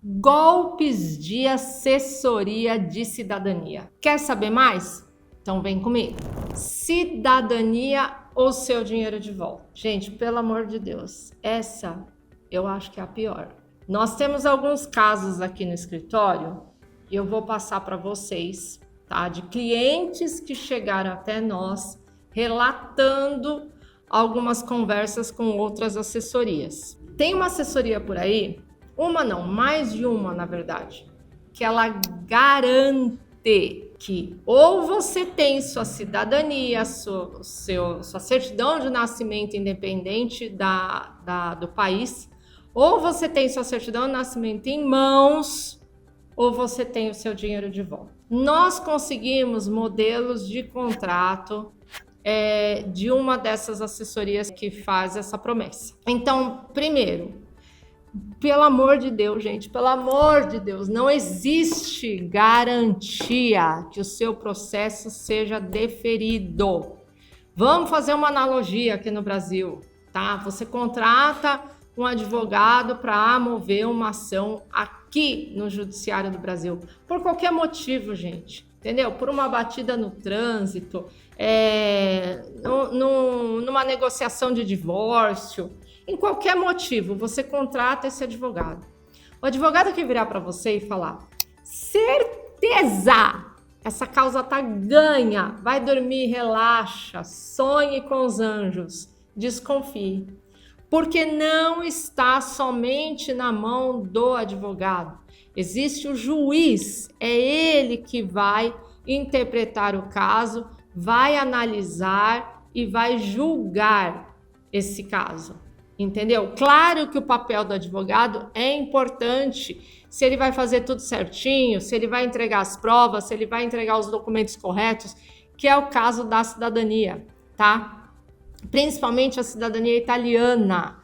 Golpes de assessoria de cidadania. Quer saber mais? Então vem comigo. Cidadania ou seu dinheiro de volta? Gente, pelo amor de Deus, essa eu acho que é a pior. Nós temos alguns casos aqui no escritório e eu vou passar para vocês, tá? De clientes que chegaram até nós relatando algumas conversas com outras assessorias. Tem uma assessoria por aí, uma não, mais de uma na verdade, que ela garante que ou você tem sua cidadania, sua certidão de nascimento independente do país, ou você tem sua certidão de nascimento em mãos, ou você tem o seu dinheiro de volta. Nós conseguimos modelos de contrato de uma dessas assessorias que faz essa promessa. Então, primeiro, pelo amor de Deus, gente, pelo amor de Deus, não existe garantia que o seu processo seja deferido. Vamos fazer uma analogia aqui no Brasil, tá? Você contrata um advogado para mover uma ação aqui no Judiciário do Brasil, por qualquer motivo, gente, entendeu? Por uma batida no trânsito, numa negociação de divórcio, em qualquer motivo, você contrata esse advogado. O advogado que virar para você e falar, certeza, essa causa tá ganha, vai dormir, relaxa, sonhe com os anjos, desconfie. Porque não está somente na mão do advogado. Existe o juiz, é ele que vai interpretar o caso, vai analisar e vai julgar esse caso. Entendeu? Claro que o papel do advogado é importante, se ele vai fazer tudo certinho, se ele vai entregar as provas, se ele vai entregar os documentos corretos, que é o caso da cidadania, tá? Principalmente a cidadania italiana,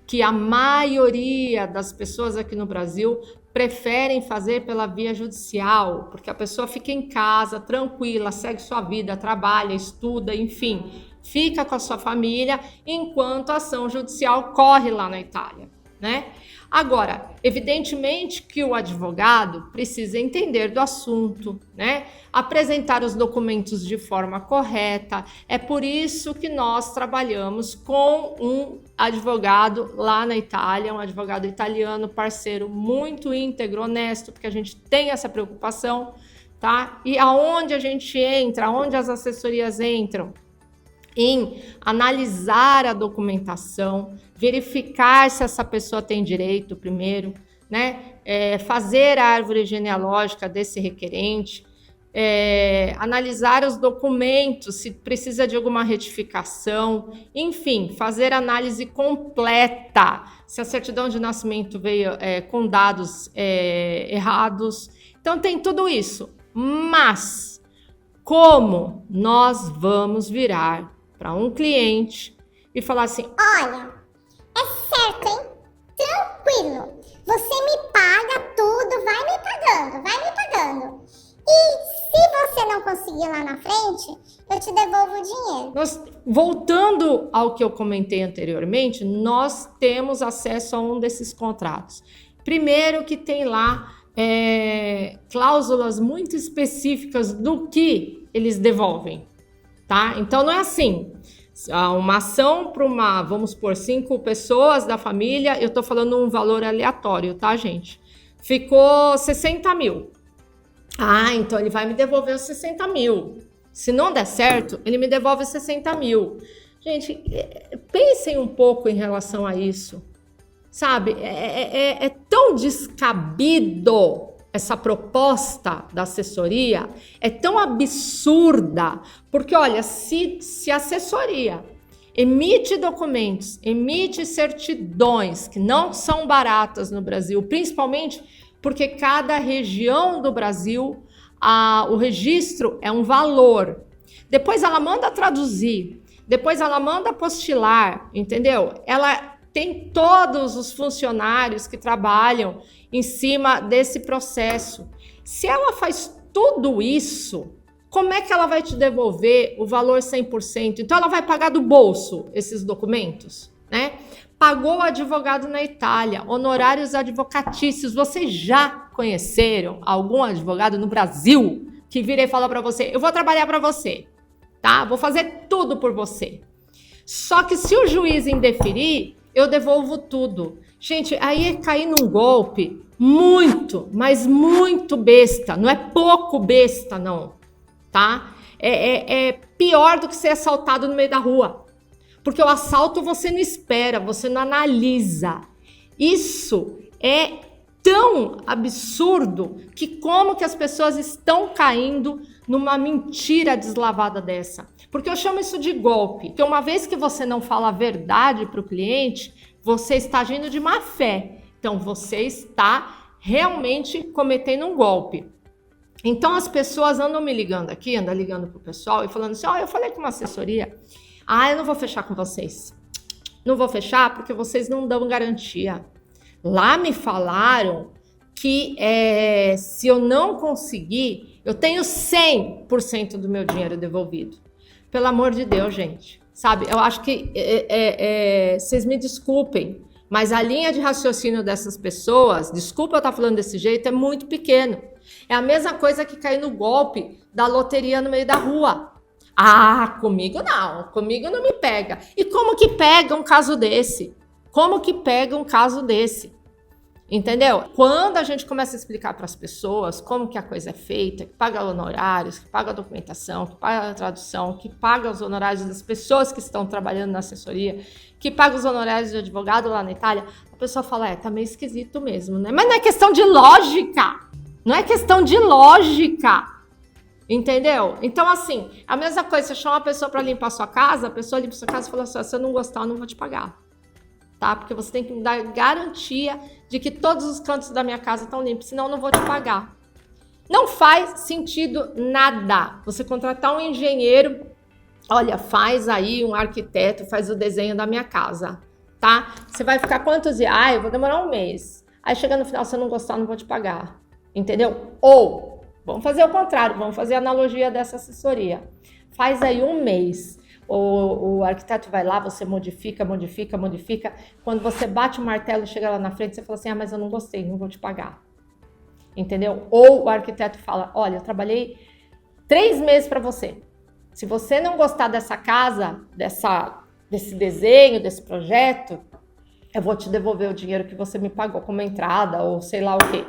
que a maioria das pessoas aqui no Brasil preferem fazer pela via judicial, porque a pessoa fica em casa, tranquila, segue sua vida, trabalha, estuda, enfim, fica com a sua família, enquanto a ação judicial corre lá na Itália, né? Agora, evidentemente que o advogado precisa entender do assunto, né? Apresentar os documentos de forma correta. É por isso que nós trabalhamos com um advogado lá na Itália, um advogado italiano, parceiro muito íntegro, honesto, porque a gente tem essa preocupação, tá? E aonde a gente entra, aonde as assessorias entram? Em analisar a documentação, verificar se essa pessoa tem direito primeiro, né? Fazer a árvore genealógica desse requerente, analisar os documentos, se precisa de alguma retificação, enfim, fazer análise completa, se a certidão de nascimento veio com dados errados. Então tem tudo isso, mas como nós vamos virar para um cliente e falar assim, olha, é certo, hein? Tranquilo. Você me paga tudo, vai me pagando. E se você não conseguir lá na frente, eu te devolvo o dinheiro. Voltando ao que eu comentei anteriormente, nós temos acesso a um desses contratos. Primeiro que tem lá cláusulas muito específicas do que eles devolvem. Tá? Então não é assim, uma ação para vamos por 5 pessoas da família, eu tô falando um valor aleatório, tá, gente? Ficou 60 mil. Ah, então ele vai me devolver os 60 mil. Se não der certo, ele me devolve 60 mil. Gente, pensem um pouco em relação a isso, sabe? É tão descabido essa proposta da assessoria, é tão absurda, porque olha, se a assessoria emite documentos, emite certidões que não são baratas no Brasil, principalmente porque cada região do Brasil, o registro é um valor. Depois ela manda traduzir, depois ela manda apostilar, entendeu? Ela tem todos os funcionários que trabalham em cima desse processo. Se ela faz tudo isso, como é que ela vai te devolver o valor 100%? Então ela vai pagar do bolso esses documentos, né? pagou o advogado na Itália, honorários advocatícios. Vocês já conheceram algum advogado no Brasil que vira e fala para você, eu vou trabalhar para você, tá? Vou fazer tudo por você. Só que se o juiz indeferir, eu devolvo tudo. Gente, aí é cair num golpe muito, mas muito besta. Não é pouco besta, não, tá? É pior do que ser assaltado no meio da rua. Porque o assalto você não espera, você não analisa. Isso é tão absurdo que como que as pessoas estão caindo numa mentira deslavada dessa? Porque eu chamo isso de golpe. Porque uma vez que você não fala a verdade para o cliente, você está agindo de má fé. Então, você está realmente cometendo um golpe. Então, as pessoas andam me ligando aqui, andam ligando para o pessoal e falando assim, eu falei com uma assessoria, eu não vou fechar com vocês. Não vou fechar porque vocês não dão garantia. Lá me falaram que se eu não conseguir, eu tenho 100% do meu dinheiro devolvido. Pelo amor de Deus, gente. Sabe, eu acho que vocês me desculpem, mas a linha de raciocínio dessas pessoas, desculpa eu estar falando desse jeito, é muito pequeno. É a mesma coisa que cair no golpe da loteria no meio da rua. Comigo não me pega. E como que pega um caso desse? Como que pega um caso desse? Entendeu? Quando a gente começa a explicar para as pessoas como que a coisa é feita, que paga honorários, que paga a documentação, que paga a tradução, que paga os honorários das pessoas que estão trabalhando na assessoria, que paga os honorários de advogado lá na Itália, a pessoa fala, tá meio esquisito mesmo, né? Mas não é questão de lógica! Não é questão de lógica! Entendeu? Então, assim, a mesma coisa, você chama uma pessoa para limpar a sua casa, a pessoa limpa a sua casa e fala assim, se eu não gostar, eu não vou te pagar. Tá? Porque você tem que me dar garantia de que todos os cantos da minha casa estão limpos, senão eu não vou te pagar. Não faz sentido nada você contratar um engenheiro, olha, faz aí um arquiteto, faz o desenho da minha casa, tá? Você vai ficar quantos dias? Eu vou demorar um mês. Aí chega no final, se eu não gostar, eu não vou te pagar. Entendeu? Ou, vamos fazer o contrário, vamos fazer a analogia dessa assessoria. Faz aí um mês. O arquiteto vai lá, você modifica. Quando você bate o martelo, chega lá na frente, você fala assim, mas eu não gostei, não vou te pagar. Entendeu? Ou o arquiteto fala, olha, eu trabalhei 3 meses para você. Se você não gostar dessa casa, desse desenho, desse projeto, eu vou te devolver o dinheiro que você me pagou como entrada ou sei lá o quê.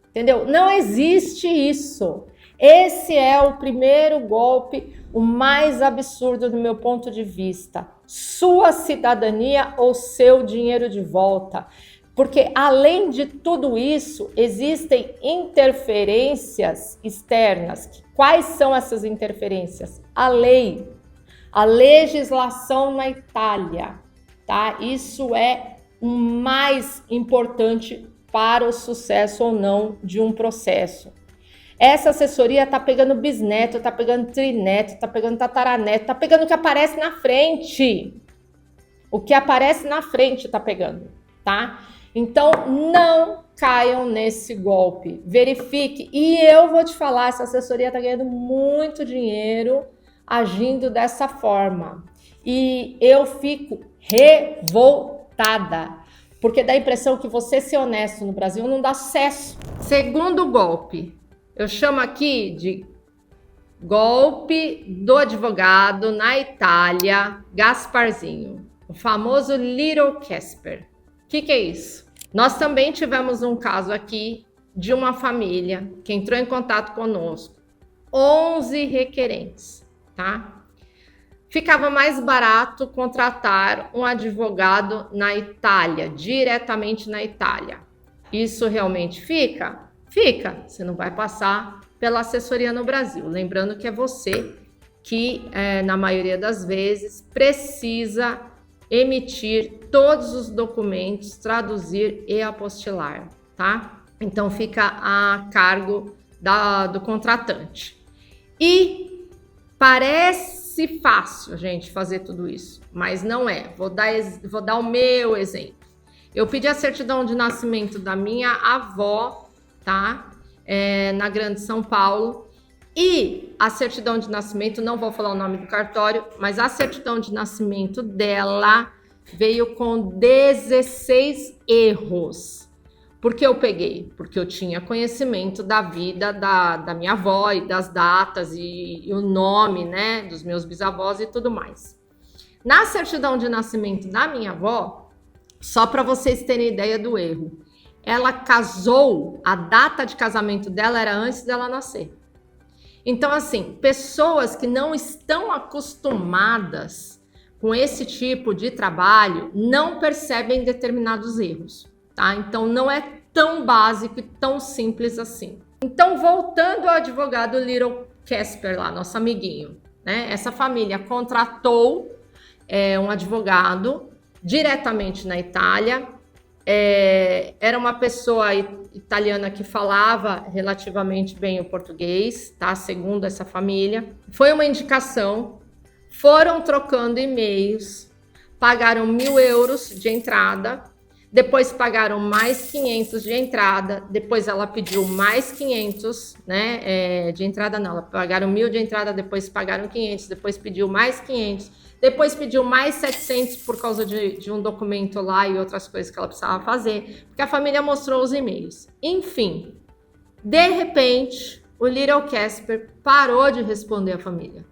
Entendeu? Não existe isso. Esse é o primeiro golpe, o mais absurdo do meu ponto de vista. Sua cidadania ou seu dinheiro de volta. Porque, além de tudo isso, existem interferências externas. Quais são essas interferências? A lei, a legislação na Itália, tá? Isso é o mais importante para o sucesso ou não de um processo. Essa assessoria tá pegando bisneto, tá pegando trineto, tá pegando tataraneto, tá pegando o que aparece na frente. O que aparece na frente tá pegando, tá? Então, não caiam nesse golpe. Verifique. E eu vou te falar, essa assessoria tá ganhando muito dinheiro agindo dessa forma. E eu fico revoltada. Porque dá a impressão que você ser honesto no Brasil não dá sucesso. Segundo golpe. Eu chamo aqui de golpe do advogado na Itália, Gasparzinho, o famoso Little Casper. O que é isso? Nós também tivemos um caso aqui de uma família que entrou em contato conosco, 11 requerentes, tá? Ficava mais barato contratar um advogado na Itália, diretamente na Itália. Isso realmente fica? Fica, você não vai passar pela assessoria no Brasil. Lembrando que é você que, na maioria das vezes, precisa emitir todos os documentos, traduzir e apostilar, tá? Então, fica a cargo do contratante. E parece fácil, gente, fazer tudo isso, mas não é. Vou dar o meu exemplo. Eu pedi a certidão de nascimento da minha avó, tá? Na Grande São Paulo, e a certidão de nascimento, não vou falar o nome do cartório, mas a certidão de nascimento dela veio com 16 erros. Por que eu peguei? Porque eu tinha conhecimento da vida da minha avó e das datas e o nome, né, dos meus bisavós e tudo mais. Na certidão de nascimento da minha avó, só para vocês terem ideia do erro, ela casou, a data de casamento dela era antes dela nascer. Então, assim, pessoas que não estão acostumadas com esse tipo de trabalho não percebem determinados erros, tá? Então, não é tão básico e tão simples assim. Então, voltando ao advogado Little Casper lá, nosso amiguinho, né? Essa família contratou um advogado diretamente na Itália. Era uma pessoa italiana que falava relativamente bem o português, tá? Segundo essa família. Foi uma indicação, foram trocando e-mails, pagaram 1.000 euros de entrada, depois pagaram mais 500 de entrada, depois ela pediu mais 500, né? De entrada não, ela pagaram 1.000 de entrada, depois pagaram 500, depois pediu mais 500, depois pediu mais 700 por causa de um documento lá e outras coisas que ela precisava fazer, porque a família mostrou os e-mails. Enfim, de repente, o Little Casper parou de responder a família.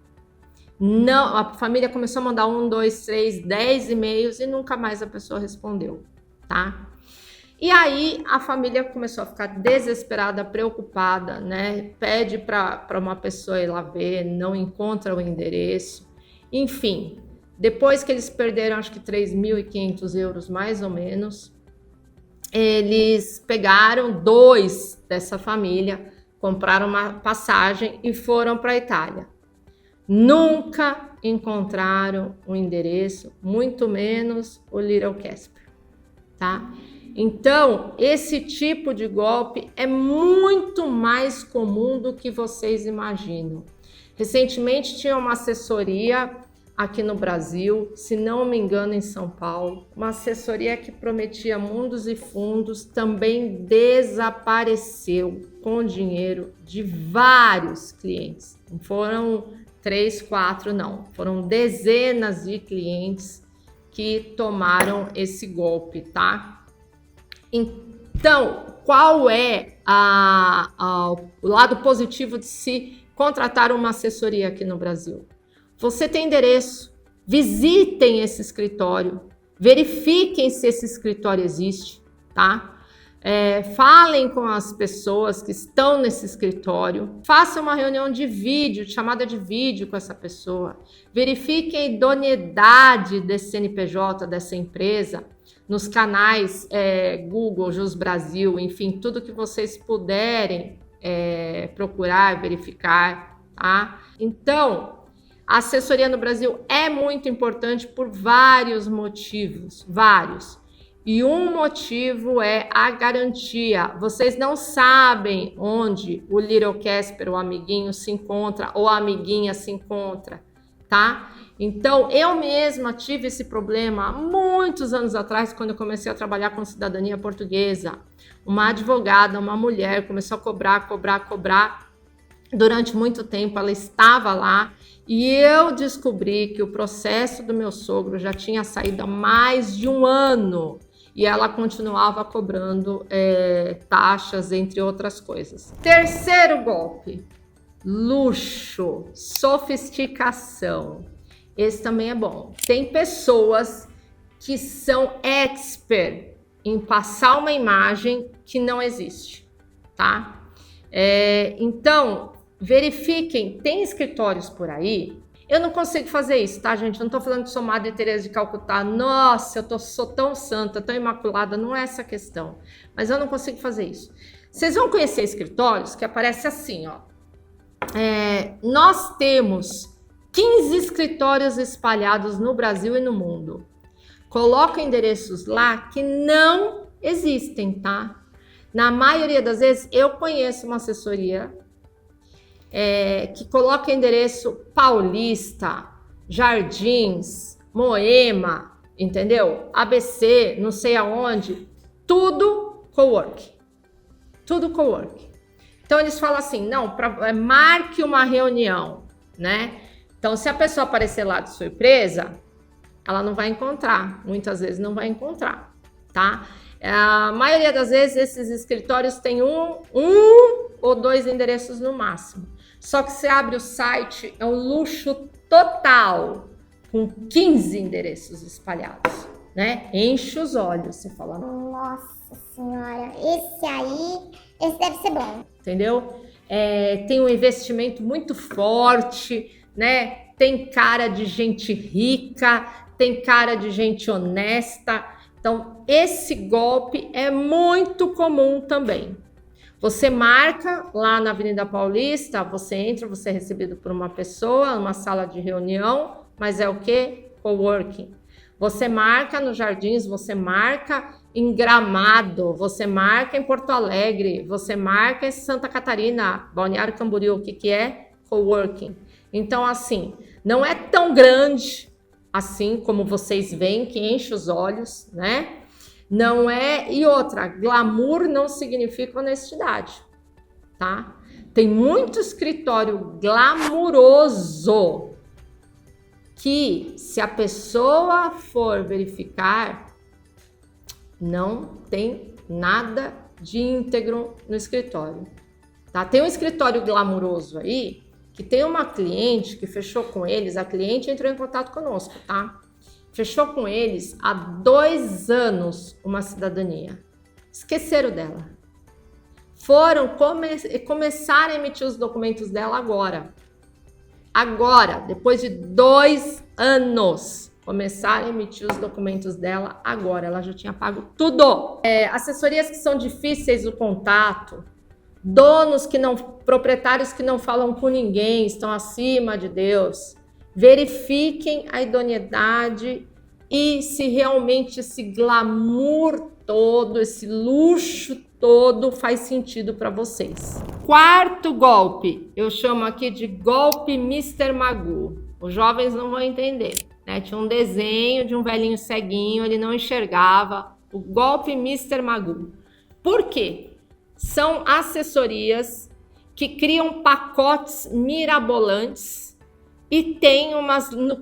Não, a família começou a mandar 1, 2, 3, 10 e-mails e nunca mais a pessoa respondeu, tá? E aí a família começou a ficar desesperada, preocupada, né? Pede para uma pessoa ir lá ver, não encontra o endereço. Enfim, depois que eles perderam acho que 3.500 euros mais ou menos, eles pegaram 2 dessa família, compraram uma passagem e foram para a Itália. Nunca encontraram o endereço, muito menos o Little Casper, tá? Então, esse tipo de golpe é muito mais comum do que vocês imaginam. Recentemente tinha uma assessoria aqui no Brasil, se não me engano em São Paulo, uma assessoria que prometia mundos e fundos, também desapareceu com dinheiro de vários clientes. Não foram 3, 4, não. Foram dezenas de clientes que tomaram esse golpe, tá? Então, qual é o lado positivo de se contratar uma assessoria aqui no Brasil? Você tem endereço, visitem esse escritório, verifiquem se esse escritório existe, tá? Falem com as pessoas que estão nesse escritório, façam uma reunião de vídeo, chamada de vídeo com essa pessoa, verifiquem a idoneidade desse CNPJ, dessa empresa, nos canais Google, Jus Brasil, enfim, tudo que vocês puderem procurar, verificar, tá? Então, a assessoria no Brasil é muito importante por vários motivos, vários. E um motivo é a garantia. Vocês não sabem onde o Little Casper, o amiguinho, se encontra ou a amiguinha se encontra, tá? Então, eu mesma tive esse problema há muitos anos atrás, quando eu comecei a trabalhar com cidadania portuguesa. Uma advogada, uma mulher, começou a cobrar. Durante muito tempo, ela estava lá e eu descobri que o processo do meu sogro já tinha saído há mais de 1 ano. E ela continuava cobrando taxas, entre outras coisas. Terceiro golpe, luxo, sofisticação. Esse também é bom. Tem pessoas que são expert em passar uma imagem que não existe, tá? Então, verifiquem, tem escritórios por aí. Eu não consigo fazer isso, tá, gente? Eu não tô falando que sou Madre Teresa de Calcutá. Nossa, sou tão santa, tão imaculada. Não é essa a questão. Mas eu não consigo fazer isso. Vocês vão conhecer escritórios que aparece assim, ó. Nós temos 15 escritórios espalhados no Brasil e no mundo. Coloca endereços lá que não existem, tá? Na maioria das vezes, eu conheço uma assessoria que coloca endereço Paulista, Jardins, Moema, entendeu? ABC, não sei aonde, tudo cowork. Tudo cowork. Então eles falam assim, não, marque uma reunião, né? Então se a pessoa aparecer lá de surpresa, ela não vai encontrar, muitas vezes não vai encontrar, tá? A maioria das vezes esses escritórios têm um ou 2 endereços no máximo. Só que você abre o site, é um luxo total, com 15 endereços espalhados, né? Enche os olhos, você fala, Nossa senhora, esse deve ser bom. entendeu? Tem um investimento muito forte, né? Tem cara de gente rica, tem cara de gente honesta. Então, esse golpe é muito comum também. Você marca lá na Avenida Paulista, você entra, você é recebido por uma pessoa, numa sala de reunião, mas é o quê? Coworking. Você marca nos Jardins, você marca em Gramado, você marca em Porto Alegre, você marca em Santa Catarina, Balneário Camboriú, o que é? Coworking. Então, assim, não é tão grande assim como vocês veem, que enche os olhos, né? Não é... E outra, glamour não significa honestidade, tá? Tem muito escritório glamuroso que, se a pessoa for verificar, não tem nada de íntegro no escritório, tá? Tem um escritório glamuroso aí, que tem uma cliente que fechou com eles, a cliente entrou em contato conosco, tá? Fechou com eles há 2 anos uma cidadania. Esqueceram dela. Foram começar a emitir os documentos dela agora. Agora, depois de 2 anos, começaram a emitir os documentos dela agora. Ela já tinha pago tudo. Assessorias que são difíceis o contato, donos que não, proprietários que não falam com ninguém, estão acima de Deus. Verifiquem a idoneidade e se realmente esse glamour todo, esse luxo todo faz sentido para vocês. Quarto golpe, eu chamo aqui de golpe Mr. Magoo. Os jovens não vão entender, né? Tinha um desenho de um velhinho ceguinho, ele não enxergava. O golpe Mr. Magoo. Por quê? São assessorias que criam pacotes mirabolantes e tem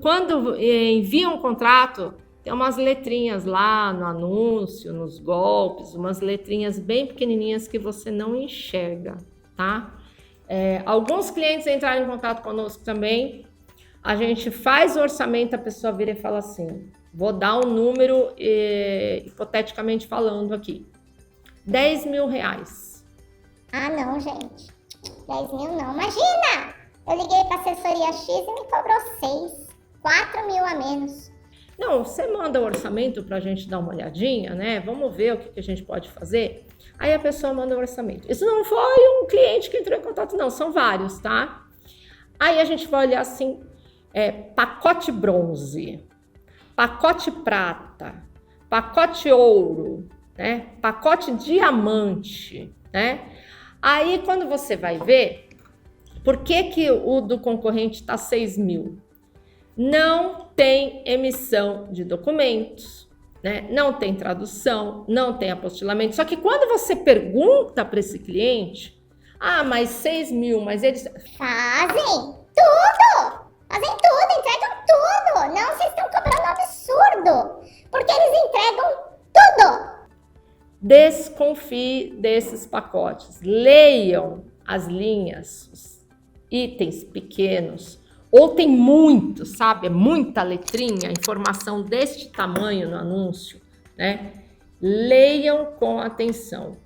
quando enviam um contrato, tem umas letrinhas lá no anúncio, nos golpes, umas letrinhas bem pequenininhas que você não enxerga, tá? Alguns clientes entraram em contato conosco também, a gente faz o orçamento, a pessoa vira e fala assim, vou dar um número, hipoteticamente falando aqui, R$10.000. Ah, não, gente. 10 mil não. Imagina! Eu liguei pra assessoria X e me cobrou 6. 4 mil a menos. Não, você manda o orçamento pra gente dar uma olhadinha, né? Vamos ver o que a gente pode fazer. Aí a pessoa manda o orçamento. Isso não foi um cliente que entrou em contato, não. São vários, tá? Aí a gente vai olhar assim, pacote bronze, pacote prata, pacote ouro, né? Pacote diamante, né? Aí, quando você vai ver, por que o do concorrente está 6 mil? Não tem emissão de documentos, né? Não tem tradução, não tem apostilamento. Só que quando você pergunta para esse cliente, mas 6 mil, mas eles... Fazem tudo! Fazem tudo, entregam tudo! Não, vocês estão cobrando um absurdo! Porque eles entregam tudo! Desconfie desses pacotes. Leiam as linhas, os itens pequenos. Ou tem muito, sabe? Muita letrinha, informação deste tamanho no anúncio, né? Leiam com atenção.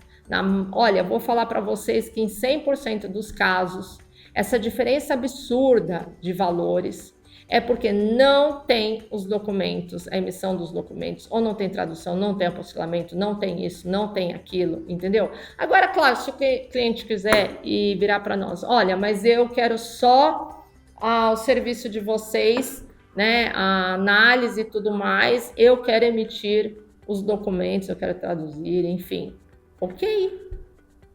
Olha, vou falar para vocês que em 100% dos casos, essa diferença absurda de valores é porque não tem os documentos, a emissão dos documentos, ou não tem tradução, não tem apostilamento, não tem isso, não tem aquilo, entendeu? Agora, claro, se o cliente quiser ir virar para nós, olha, mas eu quero só o serviço de vocês, né, a análise e tudo mais, eu quero emitir os documentos, eu quero traduzir, enfim, ok,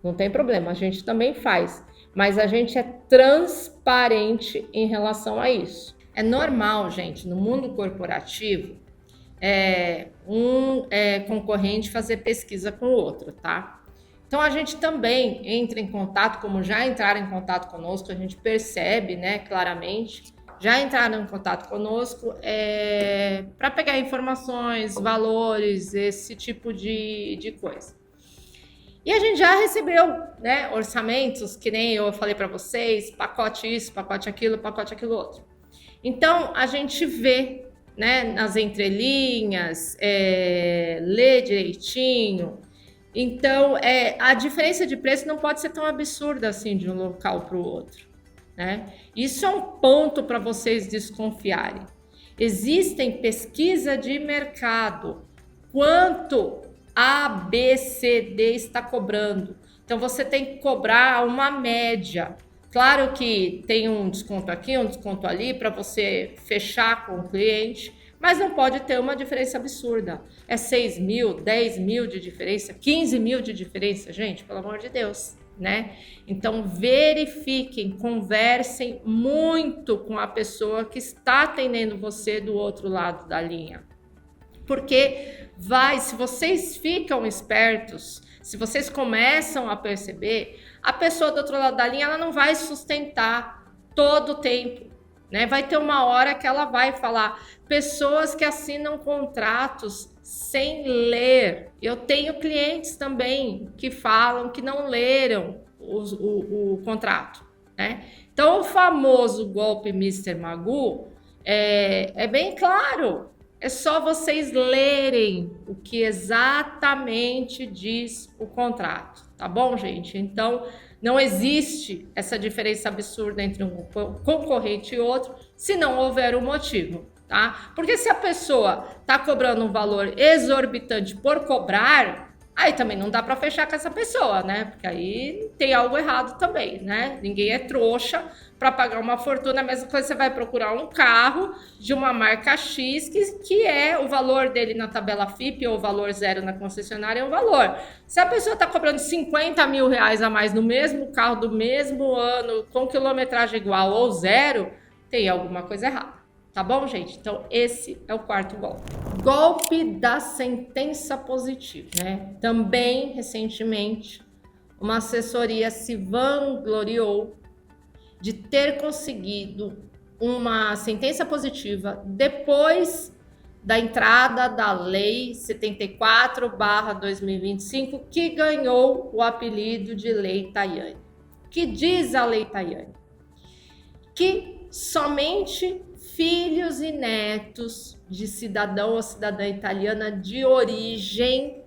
não tem problema, a gente também faz, mas a gente é transparente em relação a isso. É normal, gente, no mundo corporativo, um concorrente fazer pesquisa com o outro, tá? Então, a gente também entra em contato, como já entraram em contato conosco, a gente percebe, né, claramente já entraram em contato conosco para pegar informações, valores, esse tipo de coisa. E a gente já recebeu, né, orçamentos, que nem eu falei para vocês, pacote isso, pacote aquilo outro. Então, a gente vê, né, nas entrelinhas, lê direitinho. Então, a diferença de preço não pode ser tão absurda assim de um local para o outro, né? Isso é um ponto para vocês desconfiarem. Existem pesquisa de mercado, quanto A, B, C, D está cobrando. Então, você tem que cobrar uma média. Claro que tem um desconto aqui, um desconto ali, para você fechar com o cliente, mas não pode ter uma diferença absurda. É 6 mil, 10 mil de diferença, 15 mil de diferença, gente, pelo amor de Deus, né? Então, verifiquem, conversem muito com a pessoa que está atendendo você do outro lado da linha. Porque se vocês ficam espertos, se vocês começam a perceber, a pessoa do outro lado da linha, ela não vai sustentar todo o tempo, né? Vai ter uma hora que ela vai falar. Pessoas que assinam contratos sem ler. Eu tenho clientes também que falam que não leram o contrato, né? Então, o famoso golpe Mr. Magoo é bem claro. É só vocês lerem o que exatamente diz o contrato, tá bom, gente? Então, não existe essa diferença absurda entre um concorrente e outro se não houver um motivo, tá? Porque se a pessoa tá cobrando um valor exorbitante por cobrar, aí também não dá para fechar com essa pessoa, né? Porque aí tem algo errado também, né? Ninguém é trouxa para pagar uma fortuna. A mesma coisa, você vai procurar um carro de uma marca X, que é o valor dele na tabela FIP, ou o valor zero na concessionária é o valor. Se a pessoa está cobrando 50 mil reais a mais no mesmo carro, do mesmo ano, com quilometragem igual ou zero, tem alguma coisa errada. Tá bom, gente? Então, esse é o quarto golpe. Golpe da sentença positiva, né? Também, recentemente, uma assessoria se vangloriou de ter conseguido uma sentença positiva depois da entrada da Lei 74/2025, que ganhou o apelido de Lei Tayane. Que diz a Lei Tayane? Que somente filhos e netos de cidadão ou cidadã italiana de origem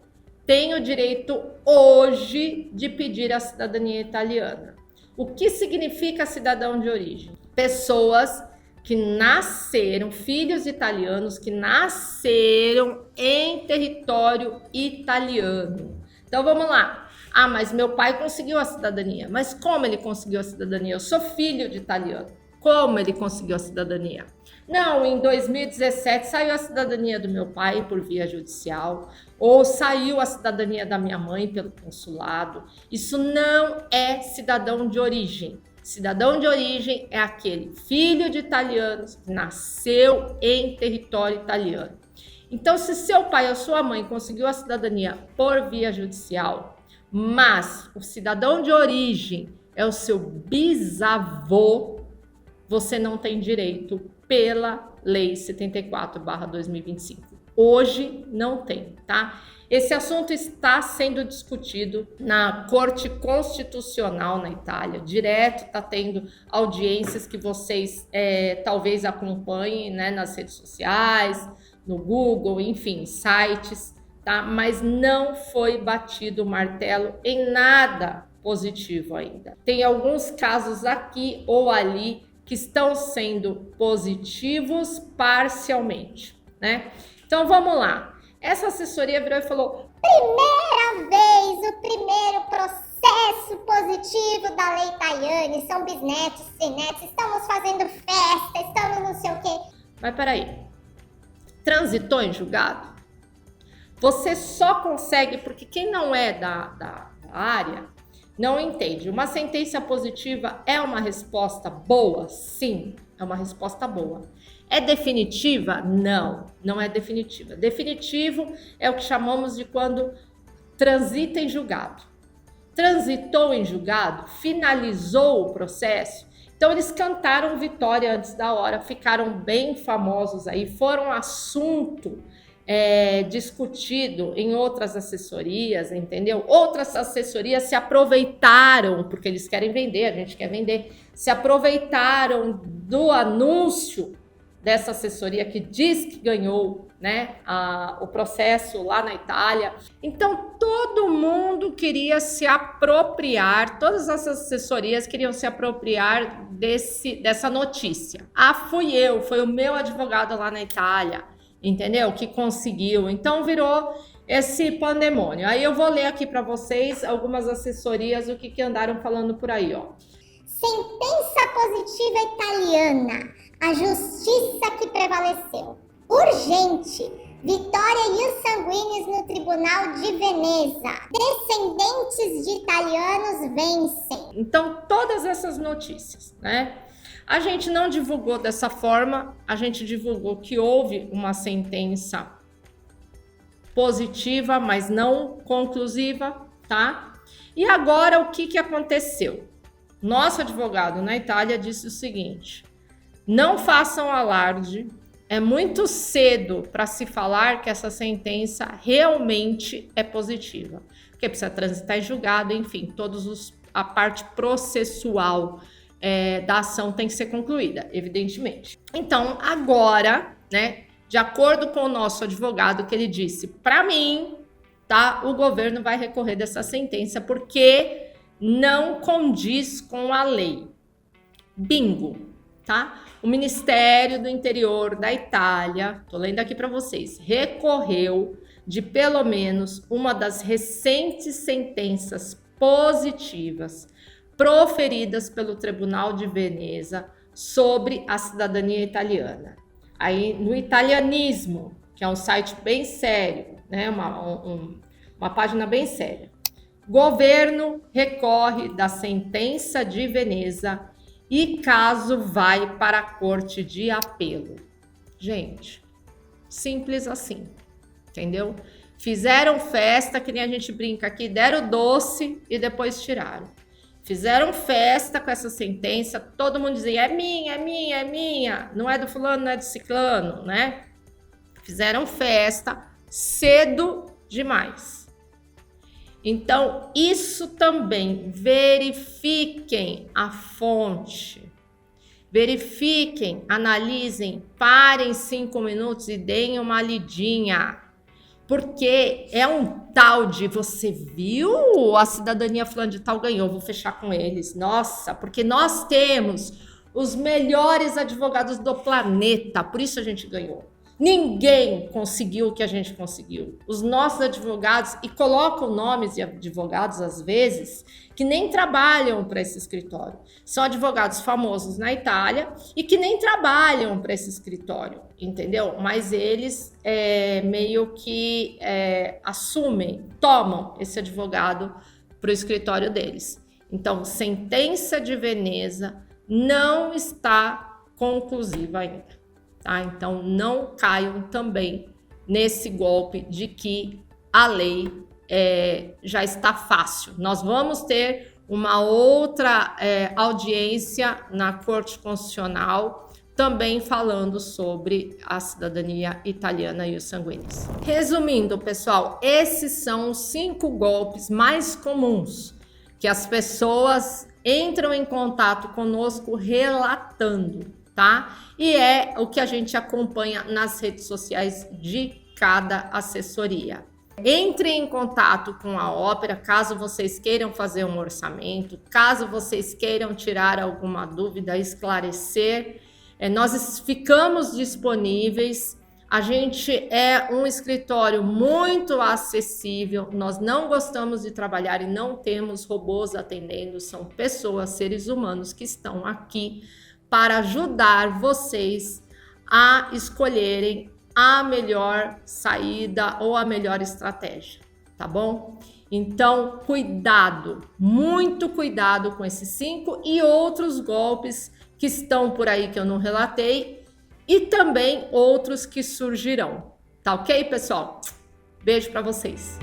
têm o direito hoje de pedir a cidadania italiana. O que significa cidadão de origem? Pessoas que nasceram, filhos italianos que nasceram em território italiano. Então vamos lá. Ah, mas meu pai conseguiu a cidadania. Mas como ele conseguiu a cidadania? Eu sou filho de italiano. Como ele conseguiu a cidadania? Não, em 2017 saiu a cidadania do meu pai por via judicial, ou saiu a cidadania da minha mãe pelo consulado. Isso não é cidadão de origem. Cidadão de origem é aquele filho de italianos que nasceu em território italiano. Então, se seu pai ou sua mãe conseguiu a cidadania por via judicial, mas o cidadão de origem é o seu bisavô, você não tem direito pela Lei 74/2025. Hoje não tem, tá? Esse assunto está sendo discutido na Corte Constitucional na Itália. Direto está tendo audiências que vocês talvez acompanhem, né, nas redes sociais, no Google, enfim, sites, tá? Mas não foi batido o martelo em nada positivo ainda. Tem alguns casos aqui ou ali que estão sendo positivos parcialmente, né? Então vamos lá. Essa assessoria virou e falou: primeira vez, o primeiro processo positivo da Lei Tayane, são bisnetos, trinetos, estamos fazendo festa, estamos não sei o quê. Mas peraí, transitou em julgado? Você só consegue, porque quem não é da área não entende. Uma sentença positiva é uma resposta boa? Sim, é uma resposta boa. É definitiva? Não, não é definitiva. Definitivo é o que chamamos de quando transita em julgado. Transitou em julgado, finalizou o processo, Então eles cantaram vitória antes da hora, ficaram bem famosos aí, foram assunto discutido em outras assessorias, entendeu? Outras assessorias se aproveitaram, porque eles querem vender, a gente quer vender, se aproveitaram do anúncio dessa assessoria que diz que ganhou, né, o processo lá na Itália. Então todo mundo queria se apropriar, todas as assessorias queriam se apropriar dessa notícia. Foi o meu advogado lá na Itália, entendeu? Que conseguiu. Então virou esse pandemônio. Aí eu vou ler aqui para vocês algumas assessorias, o que andaram falando por aí, ó. Sentença positiva italiana. A justiça que prevaleceu. Urgente. Vitória e os sanguíneos no Tribunal de Veneza. Descendentes de italianos vencem. Então, todas essas notícias, né? A gente não divulgou dessa forma, a gente divulgou que houve uma sentença positiva, mas não conclusiva, tá? E agora, o que aconteceu? Nosso advogado na Itália disse o seguinte: não façam alarde, é muito cedo para se falar que essa sentença realmente é positiva, porque precisa transitar em julgado, enfim, a parte processual da ação tem que ser concluída, evidentemente. Então, agora, né, de acordo com o nosso advogado, que ele disse, para mim, tá, o governo vai recorrer dessa sentença porque não condiz com a lei. Bingo, tá? O Ministério do Interior da Itália, tô lendo aqui para vocês, recorreu de pelo menos uma das recentes sentenças positivas proferidas pelo Tribunal de Veneza sobre a cidadania italiana. Aí, no Italianismo, que é um site bem sério, né, uma página bem séria, governo recorre da sentença de Veneza e caso vai para a corte de apelo. Gente, simples assim, entendeu? Fizeram festa, que nem a gente brinca aqui, deram doce e depois tiraram. Fizeram festa com essa sentença, todo mundo dizia, é minha, é minha, é minha, não é do fulano, não é do ciclano, né? Fizeram festa cedo demais. Então, isso também, verifiquem a fonte, verifiquem, analisem, parem 5 minutos e deem uma lidinha. Porque é um tal de, você viu? A cidadania fulano de tal ganhou, vou fechar com eles. Nossa, porque nós temos os melhores advogados do planeta, por isso a gente ganhou. Ninguém conseguiu o que a gente conseguiu. Os nossos advogados, e colocam nomes de advogados às vezes, que nem trabalham para esse escritório. São advogados famosos na Itália e que nem trabalham para esse escritório, entendeu? Mas eles meio que assumem, tomam esse advogado para o escritório deles. Então, sentença de Veneza não está conclusiva ainda. Tá? Então, não caiam também nesse golpe de que a lei já está fácil. Nós vamos ter uma outra audiência na Corte Constitucional, também falando sobre a cidadania italiana e os sanguíneos. Resumindo, pessoal, esses são os 5 golpes mais comuns que as pessoas entram em contato conosco relatando. Tá? E é o que a gente acompanha nas redes sociais de cada assessoria. Entre em contato com a Ópera caso vocês queiram fazer um orçamento, caso vocês queiram tirar alguma dúvida, esclarecer. Nós ficamos disponíveis. A gente é um escritório muito acessível. Nós não gostamos de trabalhar e não temos robôs atendendo. São pessoas, seres humanos que estão aqui para ajudar vocês a escolherem a melhor saída ou a melhor estratégia, tá bom? Então, cuidado, muito cuidado com esses 5 e outros golpes que estão por aí que eu não relatei e também outros que surgirão, tá ok, pessoal? Beijo para vocês!